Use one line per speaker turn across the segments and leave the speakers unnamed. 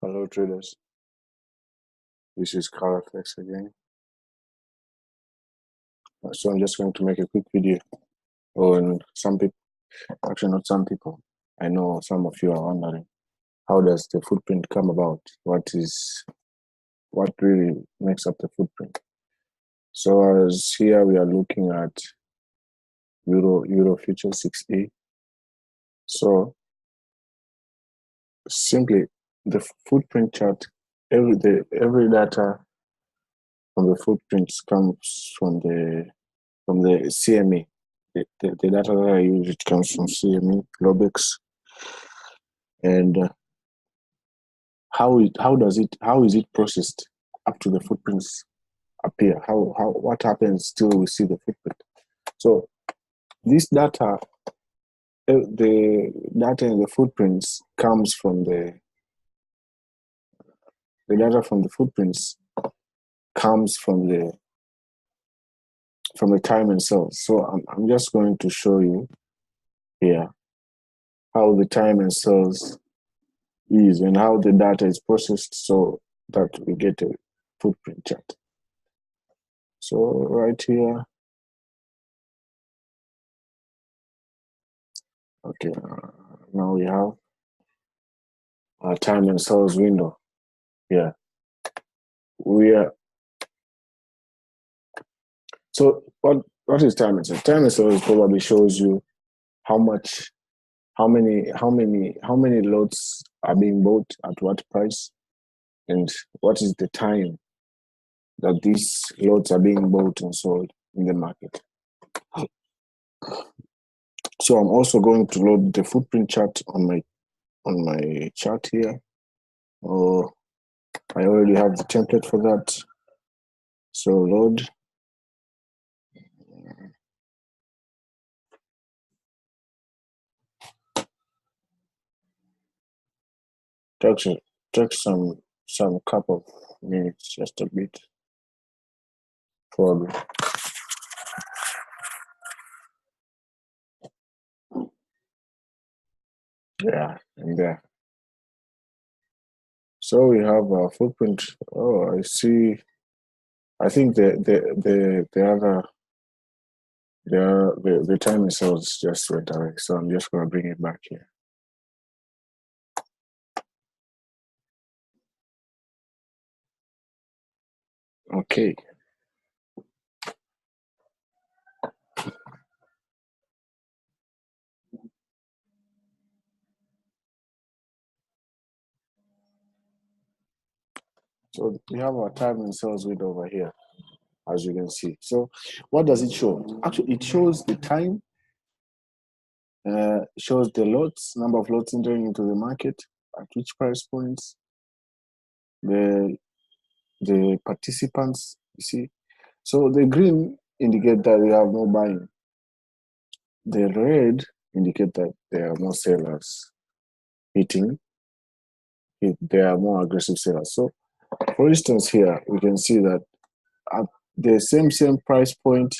Hello traders, this is CarFX again. So I'm just going to make a quick video on some people, actually not some people, I know some of you are wondering, how does the footprint come about? What really makes up the footprint? So as here we are looking at Euro Future 6E. So simply the footprint chart, every data from the footprints comes from the CME. The data that I use, it comes from CME, Globex, and how is it processed up to the footprints appear? What happens till we see the footprint? So this data, the data in the footprints comes from the data from the footprints comes from the time and cells. So I'm just going to show you here how the time and cells is and how the data is processed so that we get a footprint chart. So right here, okay, now we have our time and cells window here. So what is time and cells? Time and cells probably shows you how many lots are being bought at what price, and what is the time that these lots are being bought and sold in the market. So I'm also going to load the footprint chart on my chart here. Oh, I already have the template for that. So load. Takes some couple of minutes, just a bit. Probably. Yeah, and there. So we have a footprint. Oh, I see. I think the timing cells just went away. So I'm just gonna bring it back here. Okay. So we have our time and cells window over here, as you can see. So what does it show? Actually, it shows the time, shows the lots, number of lots entering into the market, at which price points, the participants, you see. So the green indicate that we have no buying. The red indicate that there are more sellers hitting. There are more aggressive sellers. So for instance, here we can see that at the same price point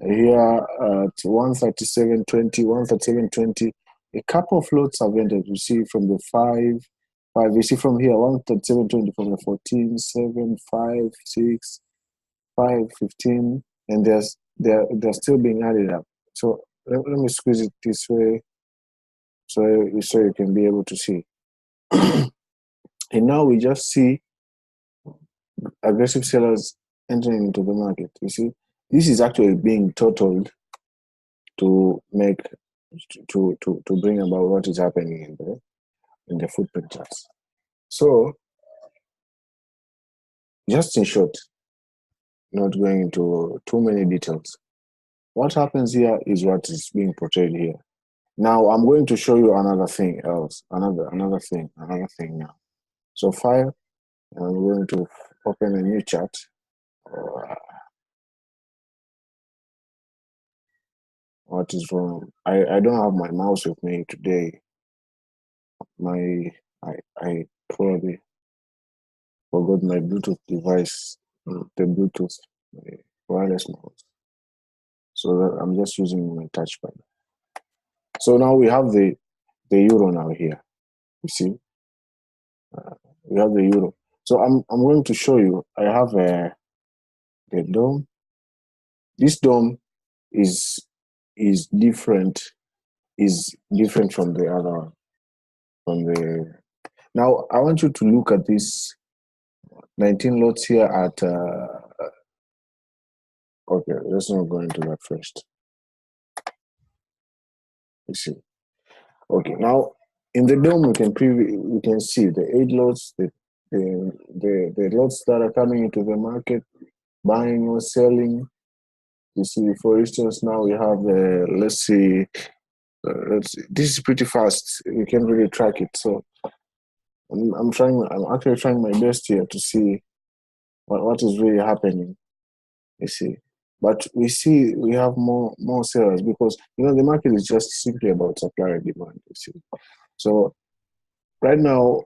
here at 137.20, 137.20, a couple of lots have entered. You see from the 5, you see from here 137.20 from the 14, 7, 5, 6, 5, 15, and they're still being added up. So let me squeeze it this way so you can be able to see. And now we just see aggressive sellers entering into the market. You see, this is actually being totaled to make to bring about what is happening in the footprint charts. So just in short, not going into too many details, what happens here is what is being portrayed here. Now I'm going to show you another thing else, another thing now. So file, and I'm going to open a new chart. What is wrong? I don't have my mouse with me today. I probably forgot my Bluetooth device, the Bluetooth, my wireless mouse. So that I'm just using my touchpad. So now we have the euro now here. You see, we have the euro. So I'm going to show you. I have the dome. This dome is is different is different from the other one. From the Now I want you to look at this 19 lots here at okay, let's not go into that first. You see. Okay, now in the dome we can see the 8 lots, the lots that are coming into the market, buying or selling. You see, for instance, now we have let's see, this is pretty fast. You can really track it. So I'm actually trying my best here to see what is really happening. You see, but we have more sellers because the market is just simply about supply and demand. You see, so right now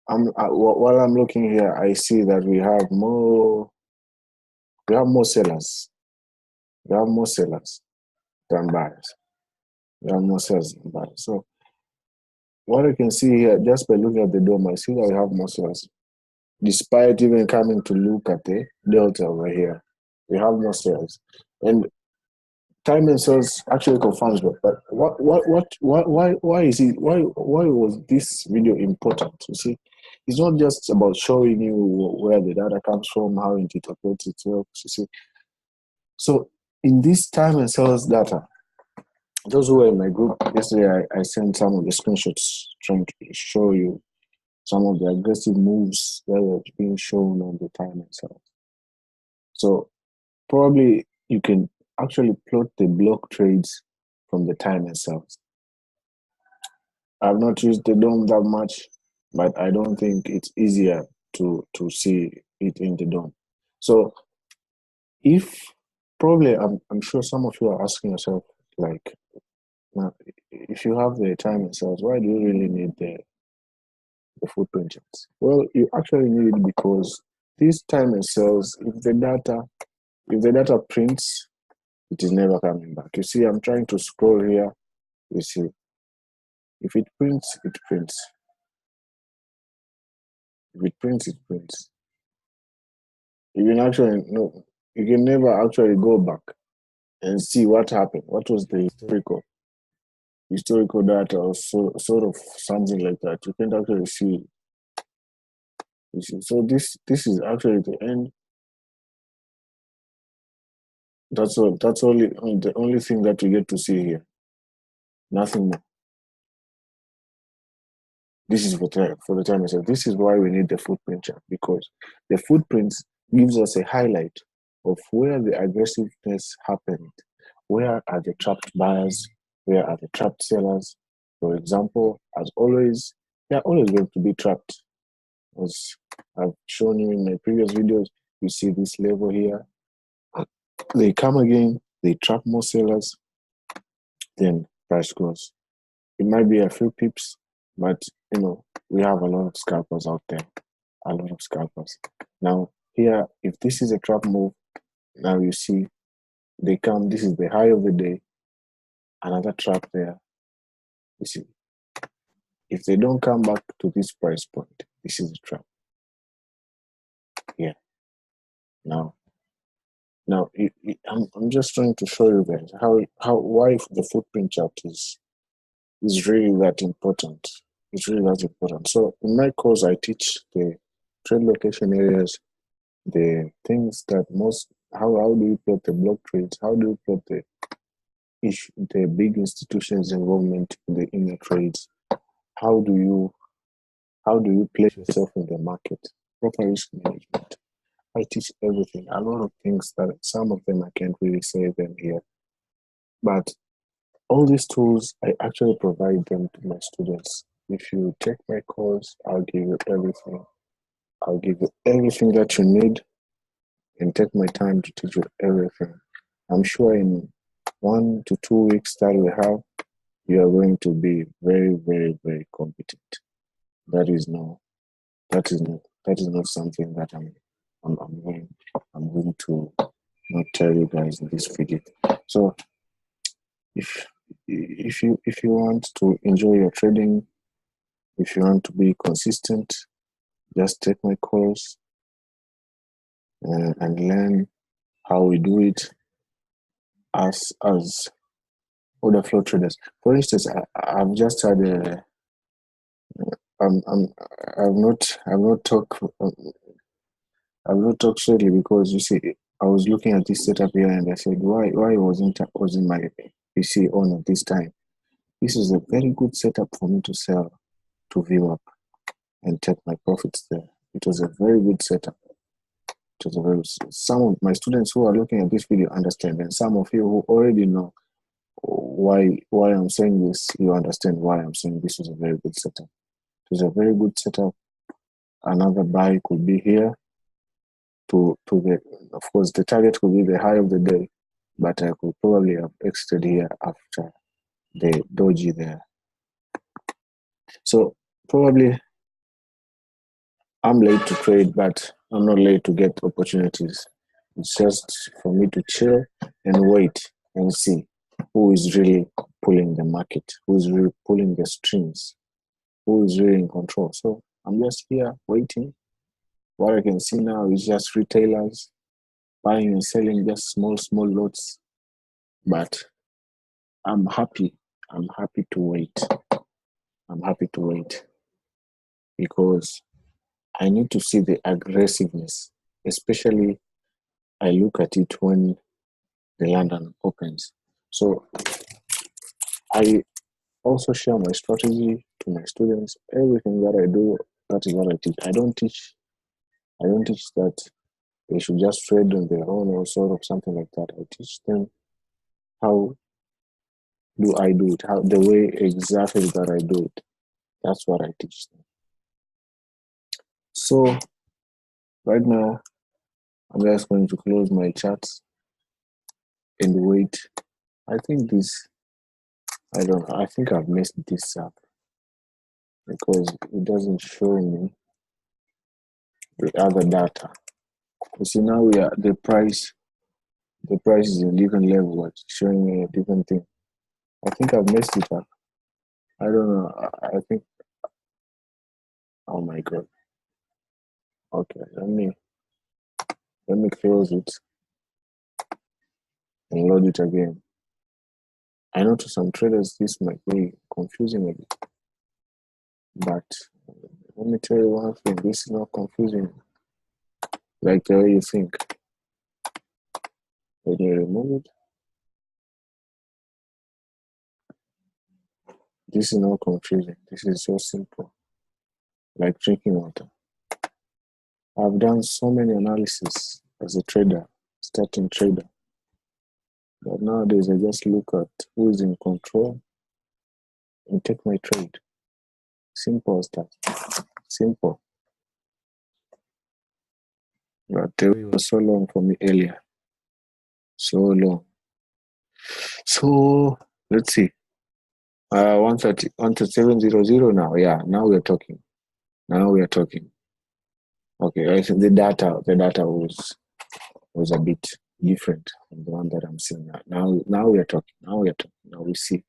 while I'm looking here, I see that we have more sellers. We have more sellers than buyers. We have more sellers than buyers. So what I can see here, just by looking at the dome, I see that we have more sellers. Despite even coming to look at the delta over here, we have more sellers. And time and sales actually confirms that. But why was this video important? You see, it's not just about showing you where the data comes from, how it interprets itself. You see, so in this time and sales data, those who were in my group yesterday, I sent some of the screenshots trying to show you some of the aggressive moves that were being shown on the time and sales. So probably you can actually plot the block trades from the time and sales. I've not used the DOM that much, but I don't think it's easier to see it in the DOM. So if probably I'm sure some of you are asking yourself, like, now, if you have the time and sales, why do you really need the footprint charts? Well, you actually need it because this time and sales, if the data prints, it is never coming back. You see, I'm trying to scroll here. You see, if it prints, it prints. If it prints, it prints. You can never actually go back and see what happened. What was the historical data or sort of something like that. You can't actually see. You see, so this is actually the end. That's all. That's only the only thing that we get to see here. Nothing more. This is for the time itself. This is why we need the footprint chart, because the footprints gives us a highlight of where the aggressiveness happened. Where are the trapped buyers? Where are the trapped sellers? For example, as always, they are always going to be trapped. As I've shown you in my previous videos, you see this level here. They come again, they trap more sellers, then price goes. It might be a few pips, but we have a lot of scalpers out there. A lot of scalpers. Now, here, if this is a trap move, now you see they come, this is the high of the day, another trap there. You see, if they don't come back to this price point, this is a trap. Yeah. Now, I'm just trying to show you guys why the footprint chart is really that important. It's really that important. So in my course, I teach the trade location areas, the things that how do you plot the block trades? How do you plot the big institutions' involvement in the trades? How do you place yourself in the market? Proper risk management. I teach everything. A lot of things that some of them I can't really say them here. But all these tools, I actually provide them to my students. If you take my course, I'll give you everything. I'll give you everything that you need and take my time to teach you everything. I'm sure in 1 to 2 weeks that we have, you are going to be very, very, very competent. That is not something that I'm going to not tell you guys in this video. So if you want to enjoy your trading, if you want to be consistent, just take my course and learn how we do it as order flow traders. For instance, I've just had a I'm I've not talked solely because you see I was looking at this setup here and I said why wasn't my PC on at this time? This is a very good setup for me to sell to view up and take my profits there. It was a very good setup. It was a very some of my students who are looking at this video understand, and some of you who already know why I'm saying this, you understand why I'm saying this was a very good setup. It was a very good setup. Another buy could be here to the, of course, the target could be the high of the day, but I could probably have exited here after the doji there. So probably I'm late to trade, but I'm not late to get opportunities. It's just for me to chill and wait and see who is really pulling the market, who is really pulling the strings, who is really in control. So I'm just here waiting. What I can see now is just retailers buying and selling just small lots. But I'm happy. I'm happy to wait. I'm happy to wait because I need to see the aggressiveness, especially I look at it when the London opens. So I also share my strategy to my students. Everything that I do, that is what I teach. I don't teach that they should just trade on their own or sort of something like that. I teach them how do I do it, how the way exactly that I do it. That's what I teach them. So right now, I'm just going to close my charts and wait. I think this, I don't know, I think I've messed this up because it doesn't show me the other data. You see, now we are the price is in a different level, it's showing me a different thing. I think I've messed it up. I don't know. I think, oh my God. Okay, let me close it and load it again. I know to some traders this might be confusing a bit, but let me tell you one thing, this is not confusing like the way you think. Let me remove it. This is not confusing. This is so simple, like drinking water. I've done so many analysis as a trader, starting trader. But nowadays I just look at who is in control and take my trade. Simple as that. Simple. But the way was so long for me earlier. So long. So let's see. 130, 137.00 now. Yeah, now we're talking. Now we are talking. Okay, I think the data was a bit different from the one that I'm seeing now. Now we are talking. Now we are talking. Now we see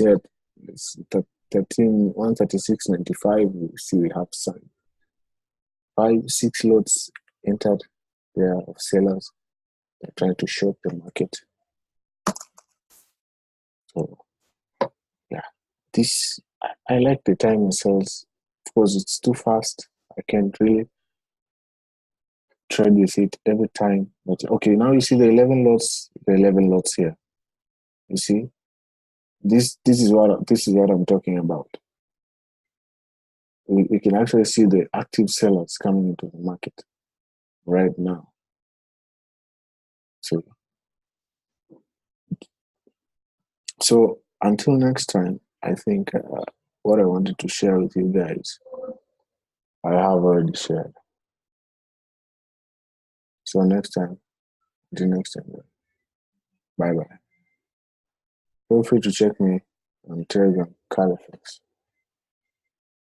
at 136.95. We see we have some 5-6 lots entered there of sellers. They're trying to short the market. So yeah, this I like the timing cells because it's too fast. I can't really trade with it every time. But okay, now you see the 11 lots here. You see, this is what I'm talking about. We can actually see the active sellers coming into the market right now. So until next time, I think what I wanted to share with you guys, I have already shared. So until next time, bye bye. Feel free to check me on Telegram, Carifex.